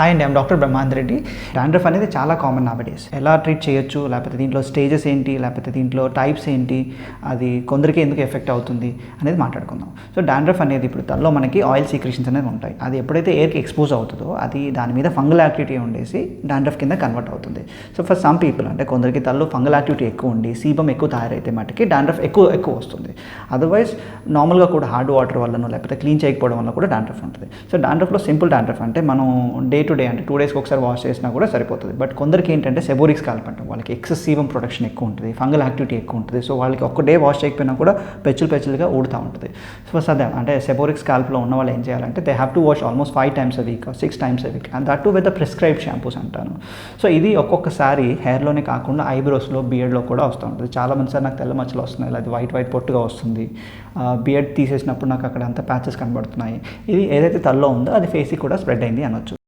Hi అండి, I'm doctor Brahmandar Reddy. Dandruff అనేది చాలా కామన్ నవడేస్. ఎలా ట్రీట్ చేయొచ్చు, లేకపోతే దీంట్లో స్టేజెస్ ఏంటి, లేకపోతే దీంట్లో టైప్స్ ఏంటి, అది కొందరికి ఎందుకు ఎఫెక్ట్ అవుతుంది అనేది మాట్లాడుకుందాం. సో డాండ్రఫ్ అనేది ఇప్పుడు తలలో మనకి ఆయిల్ సీక్రెషన్స్ అనేది ఉంటాయి. అది ఎప్పుడైతే ఎయిర్కి ఎక్స్పోజ్ అవుతుందో అది దాని మీద ఫంగల్ యాక్టివిటీ ఉండేసి డాండ్రఫ్ కింద కన్వర్ట్ అవుతుంది. సో ఫర్ సమ్ పీపుల్ అంటే కొందరికి తలలో ఫంగల్ యాక్టివిటీ ఎక్కువ ఉండి సీబం ఎక్కువ తయారైతే మట్టుకి డాండ్రఫ్ ఎక్కువ వస్తుంది. అదర్వైజ్ నార్మల్గా కూడా హార్డ్ వాటర్ వల్లనో లేకపోతే క్లీన్ చేయకపోవడం వల్ల కూడా డాండ్రఫ్ ఉంటుంది. సో డాండ్రఫ్లో సింపుల్ డాండ్రఫ్ అంటే మనం డే టు డే అంటే 2 days ఒకసారి వాష్ చేసినా కూడా సరిపోతుంది. బట్ కొందరికి ఏంటంటే సెబోరిక్ స్కాల్ప్ అంటాం, వాళ్ళకి ఎక్సెసివ్ ప్రొడక్షన్ ఎక్కువ ఉంటుంది, ఫంగల్ యాక్టివిటీ ఎక్కువ ఉంటుంది. సో వాళ్ళకి ఒక్క డే వాష్ చేయకపోయినా కూడా పెచ్చులుగా ఊడుతూ ఉంటుంది. సో అదే అంటే సెబోరిక్ స్కాల్ప్లో ఉన్న వాళ్ళు ఏం చేయాలంటే they have to wash almost 5 times a week, 6 times a week, and that to with the prescribed shampoos అంటాను. సో ఇది ఒక్కొక్కసారి హెయిర్లోనే కాకుండా ఐబ్రోస్లో, బియర్డ్లో కూడా వస్తూ ఉంటుంది. చాలామంది సార్ నాకు తెల్ల మచ్చలు వస్తున్నాయి, లేదా వైట్ పొట్టుగా వస్తుంది, బియర్డ్ తీసేసినప్పుడు నాకు అక్కడ అంతా ప్యాచెస్ కనబడుతున్నాయి, ఇది ఏదైతే తలలో ఉందో అది ఫేస్కి కూడా స్ప్రెడ్ అయింది అనొచ్చు.